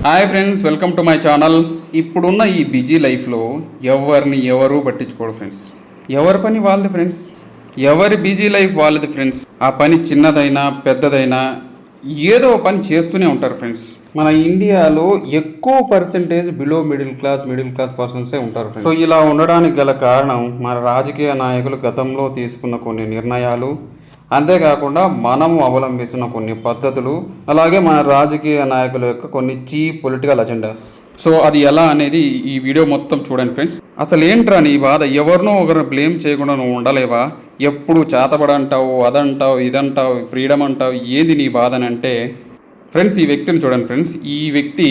Hi friends, welcome to my channel. ఇప్పుడున్న ఈ busy లైఫ్లో ఎవరిని ఎవరు పట్టించుకోరు ఫ్రెండ్స్. ఎవరి పని వాళ్ళది ఫ్రెండ్స్, ఎవరి బిజీ లైఫ్ వాళ్ళది ఫ్రెండ్స్. ఆ పని చిన్నదైనా పెద్దదైనా ఏదో పని చేస్తూనే ఉంటారు ఫ్రెండ్స్. మన ఇండియాలో ఎక్కువ పర్సెంటేజ్ బిలో మిడిల్ క్లాస్ పర్సన్సే ఉంటారు ఫ్రెండ్స్. సో ఇలా ఉండడానికి గల కారణం మన రాజకీయ నాయకులు గతంలో తీసుకున్న కొన్ని నిర్ణయాలు, అంతేకాకుండా మనము అవలంబిస్తున్న కొన్ని పద్ధతులు, అలాగే మన రాజకీయ నాయకుల యొక్క కొన్ని చీప్ పొలిటికల్ అజెండాస్. సో అది ఎలా అనేది ఈ వీడియో మొత్తం చూడండి ఫ్రెండ్స్. అసలు ఏంట్రా నీ బాధ? ఎవరినో ఒకరిని బ్లేమ్ చేయకుండా నువ్వు ఉండలేవా? ఎప్పుడు చేతబడంటావు, అదంటావు, ఇదంటావు, ఫ్రీడమ్ అంటావు, ఏది నీ బాధ అని అంటే ఫ్రెండ్స్ ఈ వ్యక్తిని చూడండి ఫ్రెండ్స్. ఈ వ్యక్తి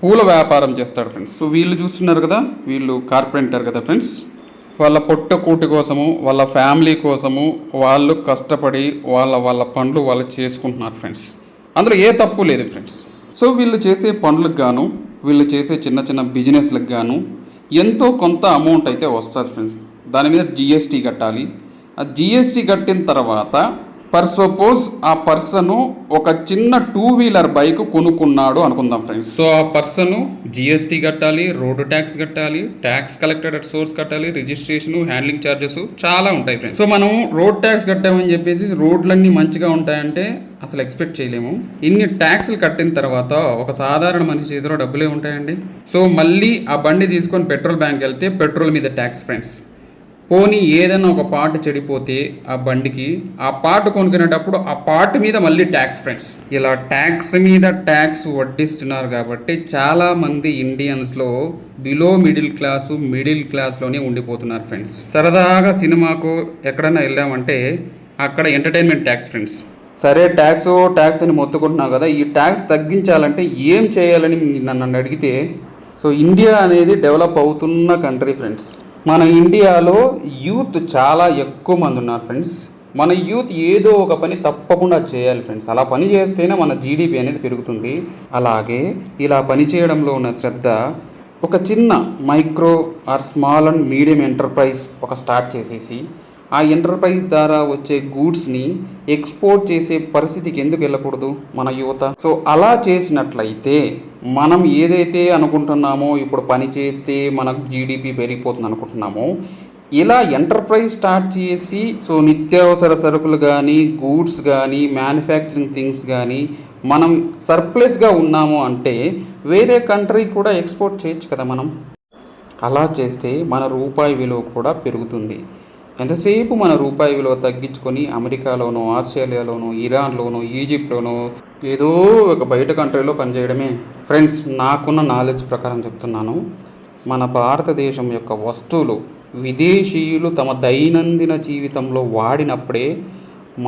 పూల వ్యాపారం చేస్తాడు ఫ్రెండ్స్. సో వీళ్ళు చూస్తున్నారు కదా, వీళ్ళు కార్పెంటర్ కదా ఫ్రెండ్స్. వాళ్ళ పొట్ట కూటి కోసము, వాళ్ళ ఫ్యామిలీ కోసము వాళ్ళు కష్టపడి వాళ్ళ పనులు వాళ్ళు చేసుకుంటున్నారు ఫ్రెండ్స్. అందులో ఏ తప్పు లేదు ఫ్రెండ్స్. సో వీళ్ళు చేసే పనులకు గాను, వీళ్ళు చేసే చిన్న చిన్న బిజినెస్లకు గాను ఎంతో కొంత అమౌంట్ అయితే వస్తుంది ఫ్రెండ్స్. దాని మీద జిఎస్టీ కట్టాలి. ఆ జిఎస్టీ కట్టిన తర్వాత సపోజ్ ఆ పర్సను ఒక చిన్న 2-వీలర్ బైక్ కొనుక్కున్నాడు అనుకుందాం ఫ్రెండ్స్. సో ఆ పర్సను జిఎస్టీ కట్టాలి, రోడ్డు ట్యాక్స్ కట్టాలి, ట్యాక్స్ కలెక్టెడ్ అట్ సోర్స్ కట్టాలి, రిజిస్ట్రేషన్, హ్యాండ్లింగ్ ఛార్జెస్ చాలా ఉంటాయి ఫ్రెండ్స్. సో మనం రోడ్ ట్యాక్స్ కట్టామని చెప్పేసి రోడ్లన్నీ మంచిగా ఉంటాయంటే అసలు ఎక్స్పెక్ట్ చేయలేము. ఇన్ని ట్యాక్స్లు కట్టిన తర్వాత ఒక సాధారణ మనిషి చేతిలో డబ్బులే ఉంటాయండి. సో మళ్ళీ ఆ బండి తీసుకొని పెట్రోల్ బ్యాంక్ వెళ్తే పెట్రోల్ మీద ట్యాక్స్ ఫ్రెండ్స్. పోనీ ఏదైనా ఒక పార్ట్ చెడిపోతే ఆ బండికి ఆ పార్ట్ కొనుక్కునేటప్పుడు ఆ పార్ట్ మీద మళ్ళీ ట్యాక్స్ ఫ్రెండ్స్. ఇలా ట్యాక్స్ మీద ట్యాక్స్ వడ్డిస్తున్నారు కాబట్టి చాలామంది ఇండియన్స్లో బిలో మిడిల్ క్లాస్లోనే ఉండిపోతున్నారు ఫ్రెండ్స్. సరదాగా సినిమాకు ఎక్కడైనా వెళ్ళామంటే అక్కడ ఎంటర్టైన్మెంట్ ట్యాక్స్ ఫ్రెండ్స్. సరే ట్యాక్స్ అని మొత్తుకుంటున్నావు కదా, ఈ ట్యాక్స్ తగ్గించాలంటే ఏం చేయాలని నన్ను అడిగితే, సో ఇండియా అనేది డెవలప్ అవుతున్న కంట్రీ ఫ్రెండ్స్. మన ఇండియాలో యూత్ చాలా ఎక్కువ మంది ఉన్నారు ఫ్రెండ్స్. మన యూత్ ఏదో ఒక పని తప్పకుండా చేయాలి ఫ్రెండ్స్. అలా పని చేస్తేనే మన జీడిపి అనేది పెరుగుతుంది. అలాగే ఇలా పని చేయడంలో ఉన్న శ్రద్ధ ఒక చిన్న micro are small and medium enterprise ఒక స్టార్ట్ చేసేసి ఆ ఎంటర్ప్రైజ్ ద్వారా వచ్చే గూడ్స్ని ఎక్స్పోర్ట్ చేసే పరిస్థితికి ఎందుకు వెళ్ళకూడదు మన యువత? సో అలా చేసినట్లయితే మనం ఏదైతే అనుకుంటున్నామో, ఇప్పుడు పని చేస్తే మనకు జీడిపి పెరిగిపోతుంది అనుకుంటున్నామో, ఇలా ఎంటర్ప్రైజ్ స్టార్ట్ చేసి సో నిత్యావసర సరుకులు కానీ, గూడ్స్ కానీ, మ్యానుఫ్యాక్చరింగ్ థింగ్స్ కానీ మనం సర్ప్లస్గా ఉన్నాము అంటే వేరే కంట్రీ కూడా ఎక్స్పోర్ట్ చేయొచ్చు కదా మనం. అలా చేస్తే మన రూపాయి విలువ కూడా పెరుగుతుంది. ఎంతసేపు మన రూపాయి విలువ తగ్గించుకొని అమెరికాలోనో, ఆస్ట్రేలియాలోనో, ఇరాన్లోనో, ఈజిప్ట్లోనో ఏదో ఒక బయట కంట్రీలో పనిచేయడమే ఫ్రెండ్స్. నాకున్న నాలెడ్జ్ ప్రకారం చెప్తున్నాను, మన భారతదేశం యొక్క వస్తువులు విదేశీయులు తమ దైనందిన జీవితంలో వాడినప్పుడే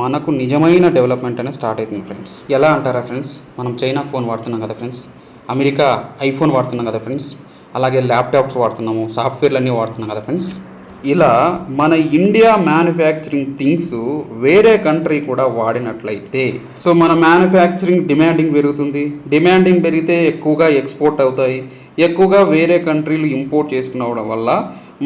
మనకు నిజమైన డెవలప్మెంట్ అనేది స్టార్ట్ అవుతుంది ఫ్రెండ్స్. ఎలా అంటారా ఫ్రెండ్స్, మనం చైనా ఫోన్ వాడుతున్నాం కదా ఫ్రెండ్స్, అమెరికా ఐఫోన్ వాడుతున్నాం కదా ఫ్రెండ్స్, అలాగే ల్యాప్టాప్స్ వాడుతున్నాము, సాఫ్ట్వేర్లు అన్నీ వాడుతున్నాం కదా ఫ్రెండ్స్. ఇలా మన ఇండియా మ్యానుఫ్యాక్చరింగ్ థింగ్స్ వేరే కంట్రీ కూడా వాడినట్లయితే సో మన మ్యానుఫ్యాక్చరింగ్ డిమాండింగ్ పెరుగుతుంది. డిమాండింగ్ పెరిగితే ఎక్కువగా ఎక్స్పోర్ట్ అవుతాయి. ఎక్కువగా వేరే కంట్రీలు ఇంపోర్ట్ చేసుకునవడం వల్ల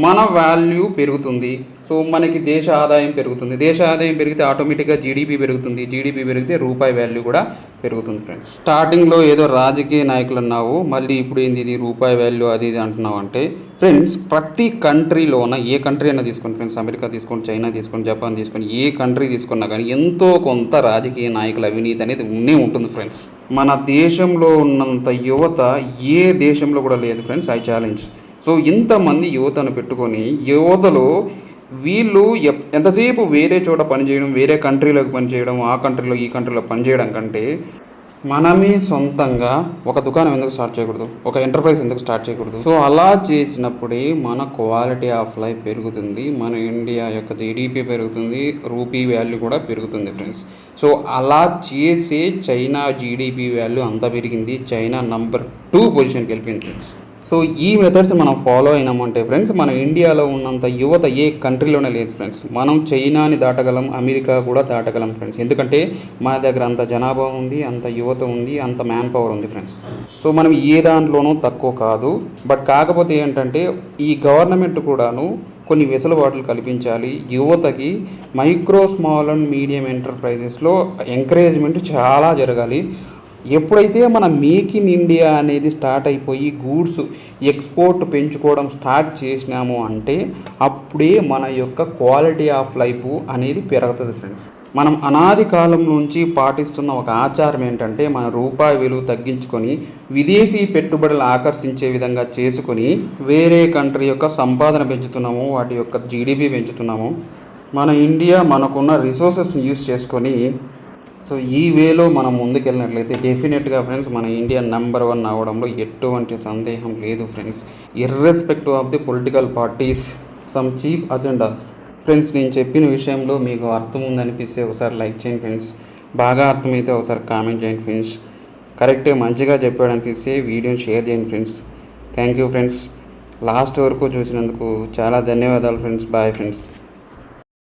మన వాల్యూ పెరుగుతుంది. సో మనకి దేశ ఆదాయం పెరుగుతుంది. దేశ ఆదాయం పెరిగితే ఆటోమేటిక్గా జీడిపి పెరుగుతుంది. జీడిపి పెరిగితే రూపాయి వాల్యూ కూడా పెరుగుతుంది ఫ్రెండ్స్. స్టార్టింగ్లో ఏదో రాజకీయ నాయకులు అన్నావు, మళ్ళీ ఇప్పుడు ఏంది ఇది రూపాయి వాల్యూ అది ఇది అంటున్నావు అంటే ఫ్రెండ్స్, ప్రతి కంట్రీలోన ఏ కంట్రీ అయినా తీసుకోండి ఫ్రెండ్స్, అమెరికా తీసుకోండి, చైనా తీసుకోండి, జపాన్ తీసుకోండి, ఏ కంట్రీ తీసుకున్నా కానీ ఎంతో కొంత రాజకీయ నాయకుల అవినీతి అనేది ఉంటుంది ఫ్రెండ్స్. మన దేశంలో ఉన్నంత యువత ఏ దేశంలో కూడా లేదు ఫ్రెండ్స్. I challenge. సో ఇంతమంది యువతను పెట్టుకొని యువతలో వీళ్ళు ఎంతసేపు వేరే చోట పనిచేయడం, వేరే కంట్రీలోకి పనిచేయడం, ఆ కంట్రీలో ఈ కంట్రీలో పనిచేయడం కంటే మనమే సొంతంగా ఒక దుకాణం ఎందుకు స్టార్ట్ చేయకూడదు, ఒక ఎంటర్ప్రైజ్ ఎందుకు స్టార్ట్ చేయకూడదు? సో అలా చేసినప్పుడే మన క్వాలిటీ ఆఫ్ లైఫ్ పెరుగుతుంది, మన ఇండియా యొక్క జీడిపి పెరుగుతుంది, రూపీ వాల్యూ కూడా పెరుగుతుంది ఫ్రెండ్స్. సో అలా చేసే చైనా జీడిపి వాల్యూ అంత పెరిగింది, చైనా నంబర్ 2 పొజిషన్కి వెళ్ళిపోయింది ఫ్రెండ్స్. సో ఈ మెథడ్స్ మనం ఫాలో అయినామంటే ఫ్రెండ్స్, మన ఇండియాలో ఉన్నంత యువత ఏ కంట్రీలోనే లేదు ఫ్రెండ్స్. మనం చైనాని దాటగలం, అమెరికా కూడా దాటగలం ఫ్రెండ్స్. ఎందుకంటే మన దగ్గర అంత జనాభా ఉంది, అంత యువత ఉంది, అంత మ్యాన్ పవర్ ఉంది ఫ్రెండ్స్. సో మనం ఏ దాంట్లోనూ తక్కువ కాదు. బట్ కాకపోతే ఏంటంటే ఈ గవర్నమెంట్ కూడాను కొన్ని వెసులుబాట్లు కల్పించాలి యువతకి. మైక్రో స్మాల్ అండ్ మీడియం ఎంటర్ప్రైజెస్లో ఎంకరేజ్మెంట్ చాలా జరగాలి. ఎప్పుడైతే మన మేక్ ఇన్ ఇండియా అనేది స్టార్ట్ అయిపోయి గూడ్స్ ఎక్స్పోర్ట్ పెంచుకోవడం స్టార్ట్ చేసినాము అంటే అప్పుడే మన యొక్క క్వాలిటీ ఆఫ్ లైఫ్ అనేది పెరుగుతుంది ఫ్రెండ్స్. మనం అనాది కాలం నుంచి పాటిస్తున్న ఒక ఆచారం ఏంటంటే మన రూపాయి విలువ తగ్గించుకొని విదేశీ పెట్టుబడులు ఆకర్షించే విధంగా చేసుకొని వేరే కంట్రీ యొక్క సంపాదన పెంచుతున్నాము, వాటి యొక్క జీడిపి పెంచుతున్నాము. మన ఇండియా మనకున్న రిసోర్సెస్ని యూస్ చేసుకొని సో ఈ వేలో మనం ముందుకెళ్ళినట్లయితే డెఫినెట్గా ఫ్రెండ్స్ మన ఇండియా నెంబర్ 1 అవ్వడంలో ఎటువంటి సందేహం లేదు friends, irrespective of the political parties some cheap agendas. Friends నేను చెప్పిన విషయంలో మీకు అర్థం ఉందనిపిస్తే ఒకసారి లైక్ చేయండి ఫ్రెండ్స్, బాగా అర్థమైతే ఒకసారి కామెంట్ చేయండి ఫ్రెండ్స్, కరెక్ట్గా మంచిగా చెప్పాడు అనిపిస్తే వీడియోని షేర్ చేయండి friends. Thank you friends, last వరకు చూసినందుకు చాలా ధన్యవాదాలు ఫ్రెండ్స్. Bye friends.